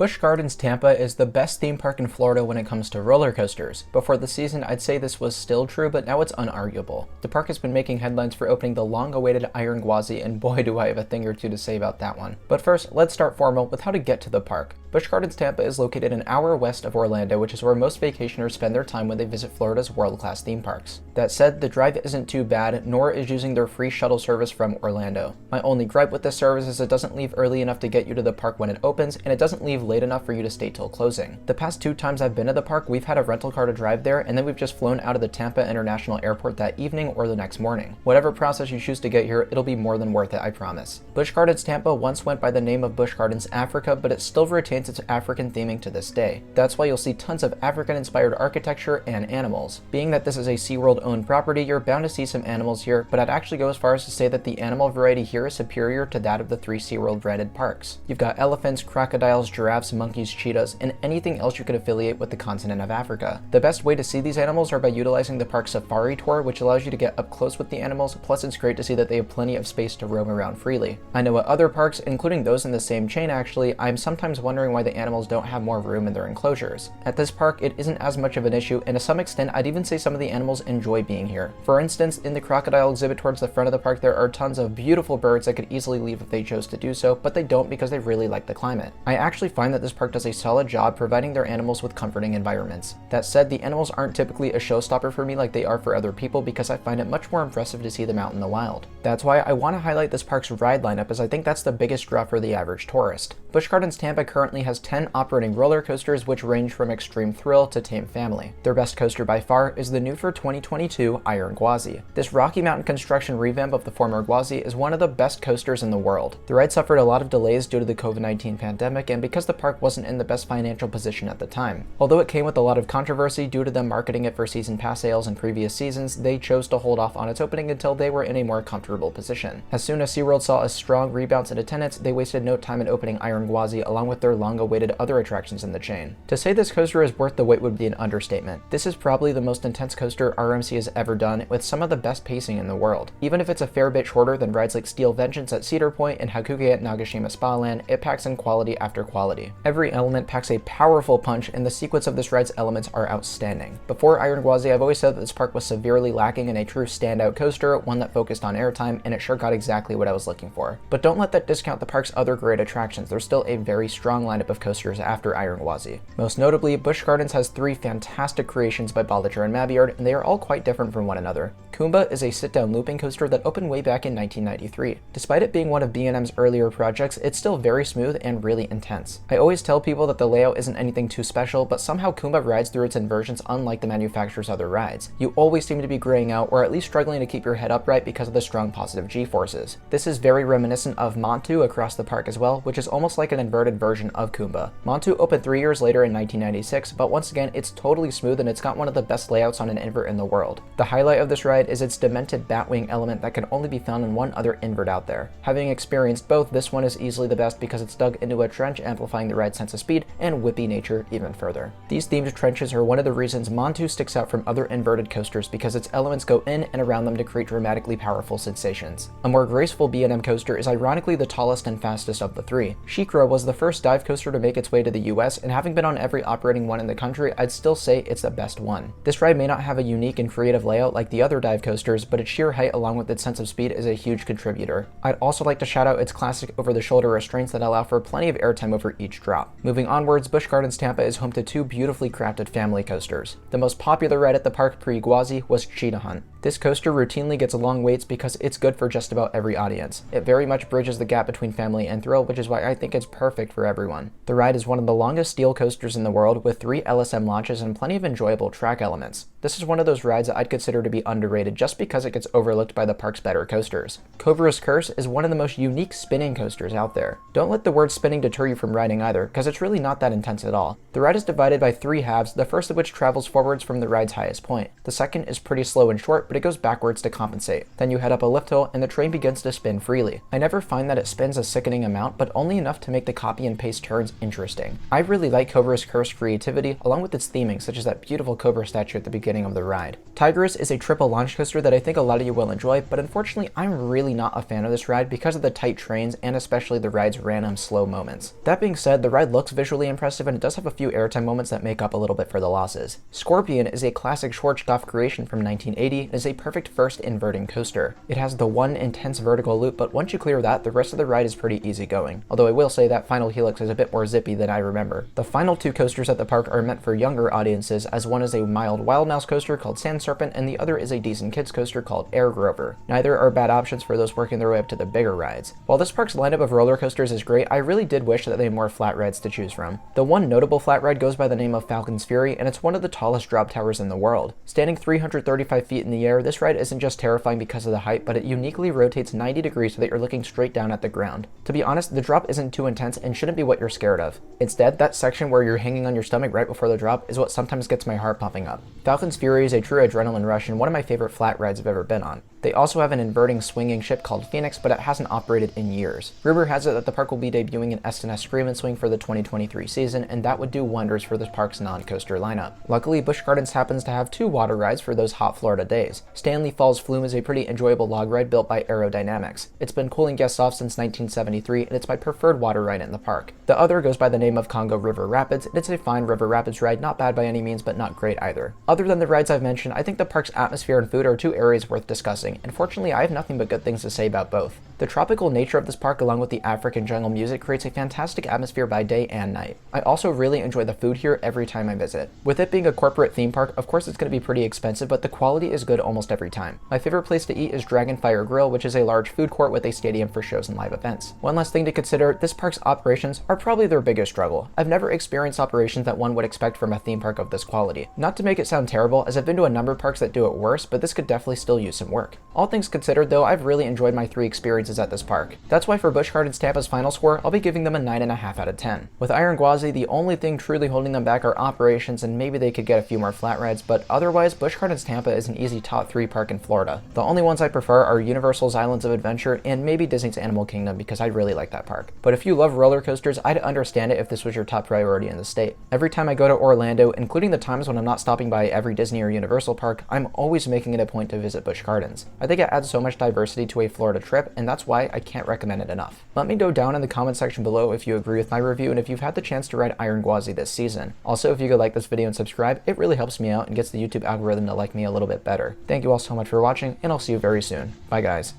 Busch Gardens Tampa is the best theme park in Florida when it comes to roller coasters. Before the season, I'd say this was still true, but now it's unarguable. The park has been making headlines for opening the long-awaited Iron Gwazi, and boy do I have a thing or two to say about that one. But first, let's start formal with how to get to the park. Busch Gardens Tampa is located an hour west of Orlando, which is where most vacationers spend their time when they visit Florida's world-class theme parks. That said, the drive isn't too bad, nor is using their free shuttle service from Orlando. My only gripe with this service is it doesn't leave early enough to get you to the park when it opens, and it doesn't leave late enough for you to stay till closing. The past 2 times I've been to the park, we've had a rental car to drive there, and then we've just flown out of the Tampa International Airport that evening or the next morning. Whatever process you choose to get here, it'll be more than worth it, I promise. Busch Gardens Tampa once went by the name of Busch Gardens Africa, but it still retains its African theming to this day. That's why you'll see tons of African-inspired architecture and animals. Being that this is a SeaWorld-owned property, you're bound to see some animals here, but I'd actually go as far as to say that the animal variety here is superior to that of the 3 SeaWorld-branded parks. You've got elephants, crocodiles, giraffes, monkeys, cheetahs, and anything else you could affiliate with the continent of Africa. The best way to see these animals are by utilizing the park's safari tour, which allows you to get up close with the animals, plus it's great to see that they have plenty of space to roam around freely. I know at other parks, including those in the same chain actually, I'm sometimes wondering why the animals don't have more room in their enclosures. At this park, it isn't as much of an issue, and to some extent, I'd even say some of the animals enjoy being here. For instance, in the crocodile exhibit towards the front of the park, there are tons of beautiful birds that could easily leave if they chose to do so, but they don't because they really like the climate. I actually find that this park does a solid job providing their animals with comforting environments. That said, the animals aren't typically a showstopper for me like they are for other people because I find it much more impressive to see them out in the wild. That's why I want to highlight this park's ride lineup, as I think that's the biggest draw for the average tourist. Busch Gardens Tampa currently has 10 operating roller coasters, which range from Extreme Thrill to Tame Family. Their best coaster by far is the new for 2022 Iron Gwazi. This Rocky Mountain construction revamp of the former Gwazi is one of the best coasters in the world. The ride suffered a lot of delays due to the COVID-19 pandemic and because the park wasn't in the best financial position at the time. Although it came with a lot of controversy due to them marketing it for season pass sales in previous seasons, they chose to hold off on its opening until they were in a more comfortable position. As soon as SeaWorld saw a strong rebound in attendance, they wasted no time in opening Iron Gwazi along with their long-awaited other attractions in the chain. To say this coaster is worth the wait would be an understatement. This is probably the most intense coaster RMC has ever done, with some of the best pacing in the world. Even if it's a fair bit shorter than rides like Steel Vengeance at Cedar Point and Hakuge at Nagashima Spa Land, it packs in quality after quality. Every element packs a powerful punch, and the sequence of this ride's elements are outstanding. Before Iron Gwazi, I've always said that this park was severely lacking in a true standout coaster, one that focused on airtime, and it sure got exactly what I was looking for. But don't let that discount the park's other great attractions. There's still a very strong lineup of coasters after Iron Gwazi. Most notably, Busch Gardens has 3 fantastic creations by Bolliger and Mabiard, and they are all quite different from one another. Kumba is a sit-down looping coaster that opened way back in 1993. Despite it being one of B&M's earlier projects, it's still very smooth and really intense. I always tell people that the layout isn't anything too special, but somehow Kumba rides through its inversions unlike the manufacturer's other rides. You always seem to be graying out or at least struggling to keep your head upright because of the strong positive G-forces. This is very reminiscent of Montu across the park as well, which is almost like an inverted version of Kumba. Montu opened 3 years later in 1996, but once again, it's totally smooth and it's got one of the best layouts on an invert in the world. The highlight of this ride is its demented batwing element that can only be found in one other invert out there. Having experienced both, this one is easily the best because it's dug into a trench, amplifying the ride's sense of speed and whippy nature even further. These themed trenches are one of the reasons Montu sticks out from other inverted coasters because its elements go in and around them to create dramatically powerful sensations. A more graceful B&M coaster is ironically the tallest and fastest of the 3. SheiKra was the first dive coaster to make its way to the US, and having been on every operating one in the country, I'd still say it's the best one. This ride may not have a unique and creative layout like the other dive coasters, but its sheer height along with its sense of speed is a huge contributor. I'd also like to shout out its classic over-the-shoulder restraints that allow for plenty of airtime over each drop. Moving onwards, Busch Gardens Tampa is home to 2 beautifully crafted family coasters. The most popular ride at the park pre-Gwazi was Cheetah Hunt. This coaster routinely gets long waits because it's good for just about every audience. It very much bridges the gap between family and thrill, which is why I think it's perfect for everyone. The ride is one of the longest steel coasters in the world with 3 LSM launches and plenty of enjoyable track elements. This is one of those rides that I'd consider to be underrated just because it gets overlooked by the park's better coasters. Cobra's Curse is one of the most unique spinning coasters out there. Don't let the word spinning deter you from riding either, because it's really not that intense at all. The ride is divided by 3 halves, the first of which travels forwards from the ride's highest point. The second is pretty slow and short, but it goes backwards to compensate. Then you head up a lift hill and the train begins to spin freely. I never find that it spins a sickening amount, but only enough to make the copy and paste turns interesting. I really like Cobra's cursed creativity, along with its theming, such as that beautiful Cobra statue at the beginning of the ride. Tigris is a triple launch coaster that I think a lot of you will enjoy, but unfortunately I'm really not a fan of this ride because of the tight trains and especially the ride's random slow moments. That being said, the ride looks visually impressive and it does have a few airtime moments that make up a little bit for the losses. Scorpion is a classic Schwarzkopf creation from 1980 and is a perfect first inverting coaster. It has the one intense vertical loop, but once you clear that, the rest of the ride is pretty easygoing. Although I will say that final helix is a bit more zippy than I remember. The final two coasters at the park are meant for younger audiences, as one is a mild Wild Mouse coaster called Sand Serpent and the other is a decent kids coaster called Air Grover. Neither are bad options for those working their way up to the bigger rides. While this park's lineup of roller coasters is great, I really did wish that they had more flat rides to choose from. The one notable flat ride goes by the name of Falcon's Fury, and it's one of the tallest drop towers in the world. Standing 335 feet in the air, this ride isn't just terrifying because of the height, but it uniquely rotates 90 degrees so that you're looking straight down at the ground. To be honest, the drop isn't too intense and shouldn't be what you're scared of. Instead, that section where you're hanging on your stomach right before the drop is what sometimes gets my heart pumping up. Falcon's Fury is a true adrenaline rush and one of my favorite flat rides I've ever been on. They also have an inverting swinging ship called Phoenix, but it hasn't operated in years. Rumor has it that the park will be debuting an S&S Scream and Swing for the 2023 season, and that would do wonders for the park's non-coaster lineup. Luckily, Busch Gardens happens to have two water rides for those hot Florida days. Stanley Falls Flume is a pretty enjoyable log ride built by Aerodynamics. It's been cooling guests off since 1973, and it's my preferred water ride in the park. The other goes by the name of Congo River Rapids, and it's a fine river rapids ride, not bad by any means, but not great either. Other than the rides I've mentioned, I think the park's atmosphere and food are two areas worth discussing, and fortunately I have nothing but good things to say about both. The tropical nature of this park along with the African jungle music creates a fantastic atmosphere by day and night. I also really enjoy the food here every time I visit. With it being a corporate theme park, of course it's going to be pretty expensive, but the quality is good almost every time. My favorite place to eat is Dragonfire Grill, which is a large food court with a stadium for shows and live events. One last thing to consider, this park's operations are probably their biggest struggle. I've never experienced operations that one would expect from a theme park of this quality. Not to make it sound terrible, as I've been to a number of parks that do it worse, but this could definitely still use some work. All things considered though, I've really enjoyed my 3 experiences at this park. That's why for Busch Gardens Tampa's final score, I'll be giving them a 9.5 out of 10. With Iron Gwazi, the only thing truly holding them back are operations, and maybe they could get a few more flat rides, but otherwise Busch Gardens Tampa is an easy top 3 park in Florida. The only ones I prefer are Universal's Islands of Adventure and maybe Disney's Animal Kingdom because I really like that park. But if you love roller coasters, I'd understand it if this was your top priority in the state. Every time I go to Orlando, including the times when I'm not stopping by every Disney or Universal park, I'm always making it a point to visit Busch Gardens. I think it adds so much diversity to a Florida trip, and that's why I can't recommend it enough. Let me know down in the comment section below if you agree with my review and if you've had the chance to ride Iron Gwazi this season. Also, if you could like this video and subscribe, it really helps me out and gets the YouTube algorithm to like me a little bit better. Thank you all so much for watching, and I'll see you very soon. Bye guys.